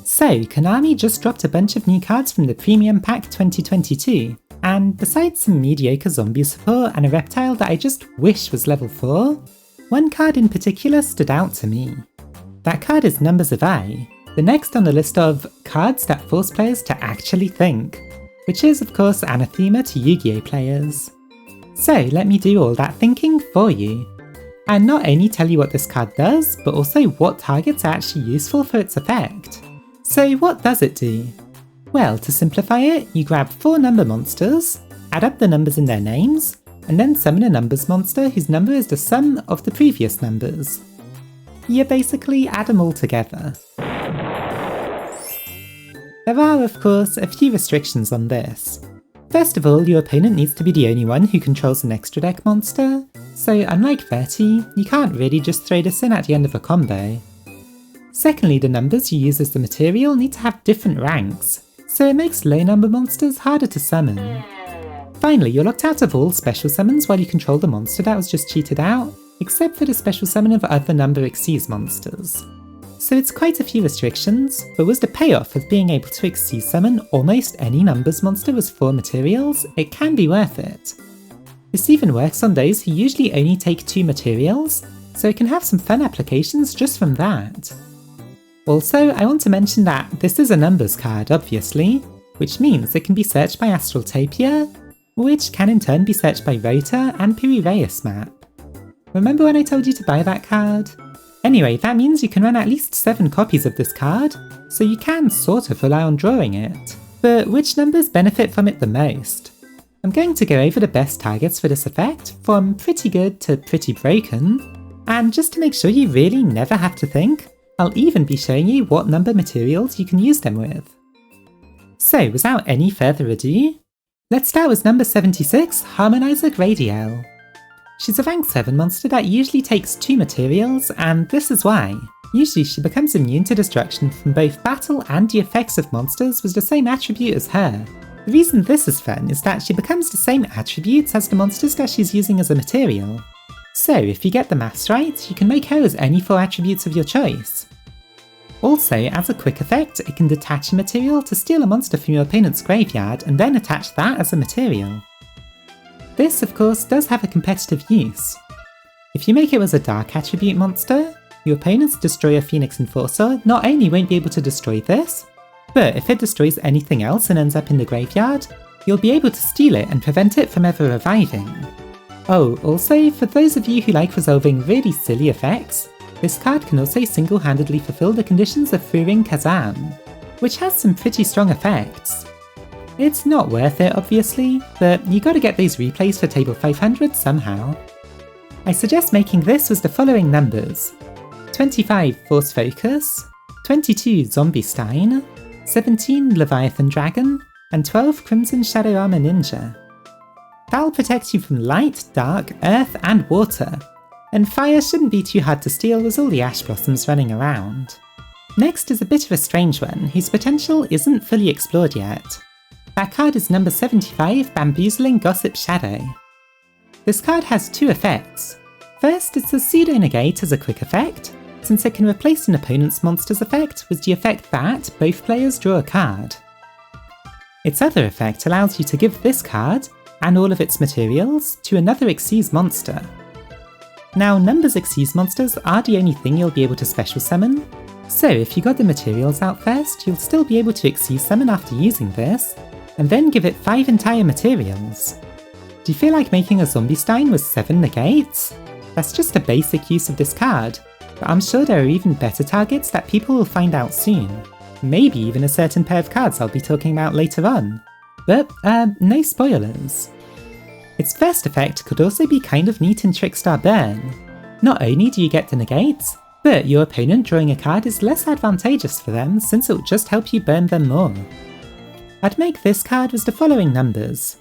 So, Konami just dropped a bunch of new cards from the Premium Pack 2022, and besides some mediocre zombie support and a reptile that I just wish was level 4, one card in particular stood out to me. That card is Numbers Evaille, the next on the list of cards that force players to actually think, which is of course anathema to Yu-Gi-Oh players. So let me do all that thinking for you, and not only tell you what this card does, but also what targets are actually useful for its effect. So what does it do? Well, to simplify it, you grab 4 number monsters, add up the numbers in their names, and then summon a numbers monster whose number is the sum of the previous numbers. You basically add them all together. There are, of course, a few restrictions on this. First of all, your opponent needs to be the only one who controls an extra deck monster, so unlike Verti, you can't really just throw this in at the end of a combo. Secondly, the numbers you use as the material need to have different ranks, so it makes low number monsters harder to summon. Finally, you're locked out of all special summons while you control the monster that was just cheated out, except for the special summon of other Numbers Xyz monsters. So it's quite a few restrictions, but was the payoff of being able to Xyz summon almost any numbers monster with 4 materials, it can be worth it. This even works on those who usually only take 2 materials, so it can have some fun applications just from that. Also, I want to mention that this is a numbers card, obviously, which means it can be searched by Astraltopia, which can in turn be searched by Rota and Piraeus map. Remember when I told you to buy that card? Anyway, that means you can run at least 7 copies of this card, so you can sort of rely on drawing it. But which numbers benefit from it the most? I'm going to go over the best targets for this effect, from pretty good to pretty broken, and just to make sure you really never have to think, I'll even be showing you what number materials you can use them with. So without any further ado, let's start with number 76, Harmonizer Gradielle. She's a rank 7 monster that usually takes 2 materials, and this is why. Usually she becomes immune to destruction from both battle and the effects of monsters with the same attribute as her. The reason this is fun is that she becomes the same attributes as the monsters that she's using as a material. So if you get the maths right, you can make her as any 4 attributes of your choice. Also, as a quick effect, it can detach a material to steal a monster from your opponent's graveyard and then attach that as a material. This, of course, does have a competitive use. If you make it as a dark attribute monster, your opponent's Destroyer Phoenix Enforcer not only won't be able to destroy this, but if it destroys anything else and ends up in the graveyard, you'll be able to steal it and prevent it from ever reviving. Oh, also, for those of you who like resolving really silly effects, this card can also single-handedly fulfill the conditions of Furing Kazan, which has some pretty strong effects. It's not worth it, obviously, but you gotta get those replays for table 500 somehow. I suggest making this with the following numbers: 25 Force Focus, 22 Zombie Stein, 17 Leviathan Dragon, and 12 Crimson Shadow Armor Ninja. That'll protect you from light, dark, earth, and water, and fire shouldn't be too hard to steal with all the Ash Blossoms running around. Next is a bit of a strange one, whose potential isn't fully explored yet. That card is number 75, Bamboozling Gossip Shadow. This card has 2 effects. First, it's a pseudo-negate as a quick effect, since it can replace an opponent's monster's effect with the effect that both players draw a card. Its other effect allows you to give this card, and all of its materials, to another Xyz monster. Now, Numbers Xyz monsters are the only thing you'll be able to special summon, so if you got the materials out first, you'll still be able to Xyz summon after using this, and then give it 5 entire materials. Do you feel like making a Zombie Stein with 7 negates? That's just a basic use of this card, but I'm sure there are even better targets that people will find out soon. Maybe even a certain pair of cards I'll be talking about later on. But, no spoilers. Its first effect could also be kind of neat in Trickstar Burn. Not only do you get the negates, but your opponent drawing a card is less advantageous for them since it will just help you burn them more. I'd make this card with the following numbers: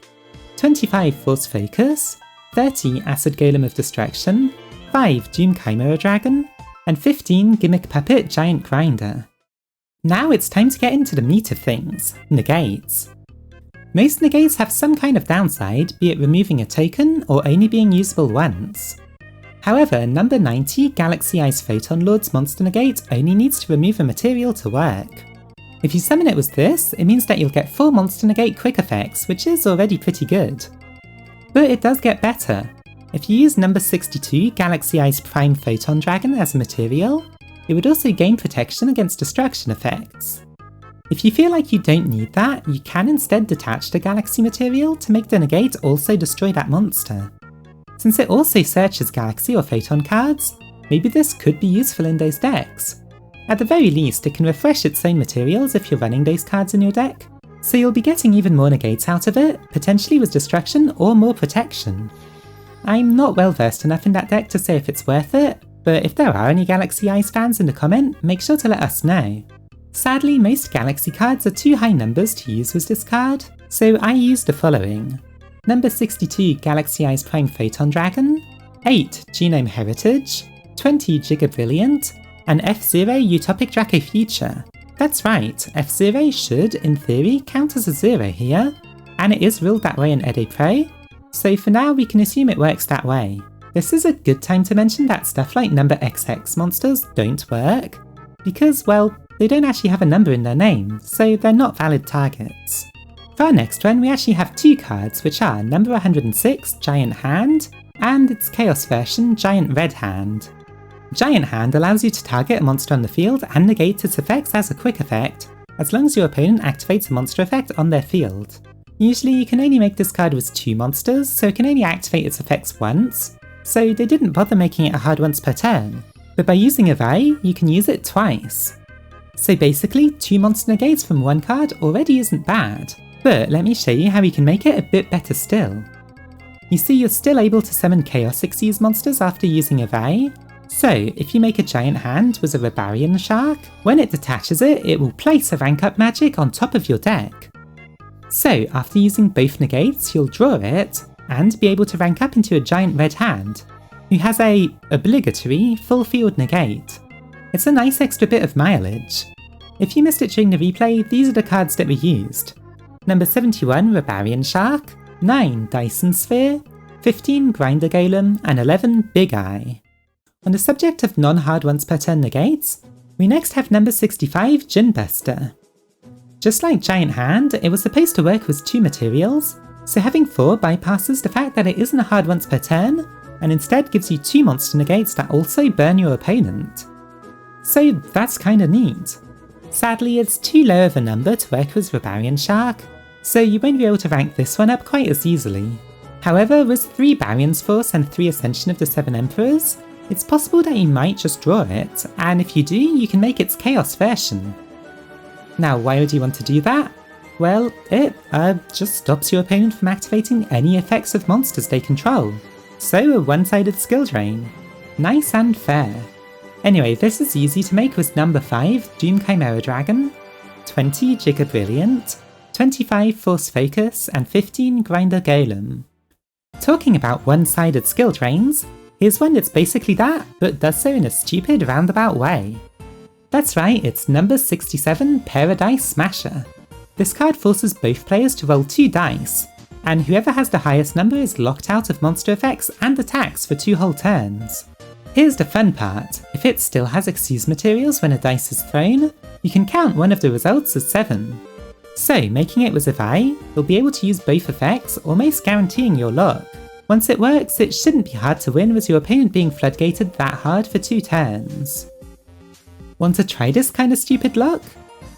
25 Force Focus, 30 Acid Golem of Destruction, 5 Doom Chimera Dragon, and 15 Gimmick Puppet Giant Grinder. Now it's time to get into the meat of things, negates. Most negates have some kind of downside, be it removing a token or only being usable once. However, number 90 Galaxy Eyes Photon Lord's monster negate only needs to remove a material to work. If you summon it with this, it means that you'll get 4 monster negate quick effects, which is already pretty good. But it does get better. If you use Numbers 62 Xyz Prime Photon Dragon as a material, it would also gain protection against destruction effects. If you feel like you don't need that, you can instead detach the Galaxy material to make the negate also destroy that monster. Since it also searches Galaxy or Photon cards, maybe this could be useful in those decks. At the very least, it can refresh its own materials if you're running those cards in your deck, so you'll be getting even more negates out of it, potentially with destruction or more protection. I'm not well versed enough in that deck to say if it's worth it, but if there are any Galaxy Eyes fans in the comment, make sure to let us know. Sadly, most Galaxy cards are too high numbers to use with this card, so I used the following. Number 62 Galaxy Eyes Prime Photon Dragon, 8 Genome Heritage, 20 Giga Brilliant, and F0 Utopic Draco Future. That's right, F0 should, in theory, count as a 0 here, and it is ruled that way in Edo Pro, so for now we can assume it works that way. This is a good time to mention that stuff like number XX monsters don't work, because, well, they don't actually have a number in their name, so they're not valid targets. For our next one, we actually have 2 cards, which are number 106 Giant Hand, and its Chaos version Giant Red Hand. Giant Hand allows you to target a monster on the field and negate its effects as a quick effect, as long as your opponent activates a monster effect on their field. Usually you can only make this card with 2 monsters, so it can only activate its effects once, so they didn't bother making it a hard once per turn, but by using Evaille, you can use it twice. So basically, 2 monster negates from one card already isn't bad, but let me show you how we can make it a bit better still. You see, you're still able to summon Chaos Xyz monsters after using Evaille, so if you make a Giant Hand with a Rebarian Shark, when it detaches it, it will place a rank up magic on top of your deck. So after using both negates, you'll draw it, and be able to rank up into a Giant Red Hand, who has a obligatory full field negate. It's a nice extra bit of mileage. If you missed it during the replay, these are the cards that we used. Number 71 Rebarian Shark, 9 Dyson Sphere, 15 Grinder Golem, and 11 Big Eye. On the subject of non-hard once per turn negates, we next have number 65 Djinn Buster. Just like Giant Hand, it was supposed to work with 2 materials, so having 4 bypasses the fact that it isn't a hard once per turn, and instead gives you 2 monster negates that also burn your opponent. So that's kinda neat. Sadly, it's too low of a number to work with Rebarian Shark, so you won't be able to rank this one up quite as easily. However, with 3 Barian's Force and 3 Ascension of the 7 Emperors, it's possible that you might just draw it, and if you do, you can make its Chaos version. Now, why would you want to do that? Well, it just stops your opponent from activating any effects of monsters they control. So a one-sided skill drain. Nice and fair. Anyway, this is easy to make with number 5 Doom Chimera Dragon, 20 Giga Brilliant, 25 Force Focus, and 15 Grinder Golem. Talking about one-sided skill drains, here's one that's basically that, but does so in a stupid roundabout way. That's right, it's number 67 Paradise Smasher. This card forces both players to roll 2 dice, and whoever has the highest number is locked out of monster effects and attacks for 2 whole turns. Here's the fun part, if it still has Xyz Materials when a dice is thrown, you can count one of the results as 7. So, making it with Evaille, you'll be able to use both effects, almost guaranteeing your luck. Once it works, it shouldn't be hard to win with your opponent being floodgated that hard for 2 turns. Want to try this kind of stupid luck?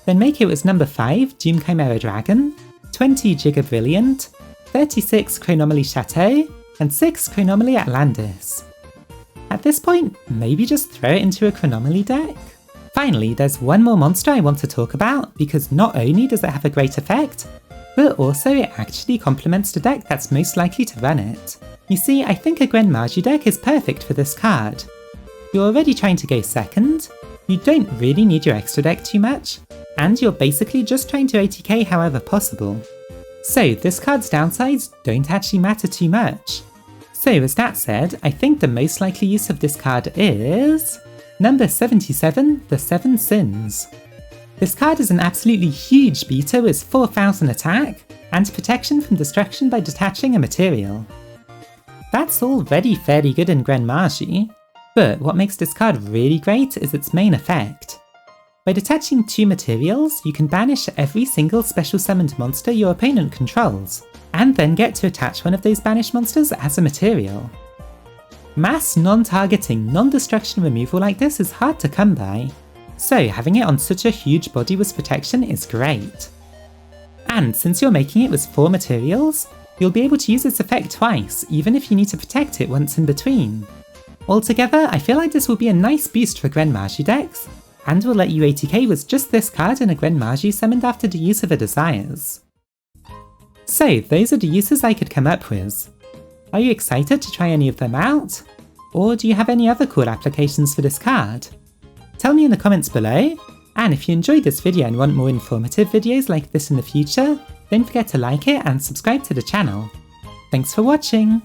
Then make it with number 5 Doom Chimera Dragon, 20 Giga Brilliant, 36 Chronomaly Chateau, and 6 Chronomaly Atlantis. At this point, maybe just throw it into a Chronomaly deck? Finally, there's one more monster I want to talk about, because not only does it have a great effect, but also it actually complements the deck that's most likely to run it. You see, I think a Gwen Magi deck is perfect for this card. You're already trying to go second, you don't really need your extra deck too much, and you're basically just trying to ATK however possible. So this card's downsides don't actually matter too much. So as that said, I think the most likely use of this card is number 77, the 7 Sins. This card is an absolutely huge beater with 4000 attack, and protection from destruction by detaching a material. That's already fairly good in Gwen Magi, but what makes this card really great is its main effect. By detaching 2 materials, you can banish every single special summoned monster your opponent controls, and then get to attach one of those banished monsters as a material. Mass non-targeting, non-destruction removal like this is hard to come by, so having it on such a huge body with protection is great. And since you're making it with 4 materials, you'll be able to use its effect twice, even if you need to protect it once in between. Altogether, I feel like this will be a nice boost for Gren Maju decks, and will let you 80k with just this card and a Gren Maju summoned after the use of a Desires. So those are the uses I could come up with. Are you excited to try any of them out? Or do you have any other cool applications for this card? Tell me in the comments below, and if you enjoyed this video and want more informative videos like this in the future, don't forget to like it and subscribe to the channel. Thanks for watching!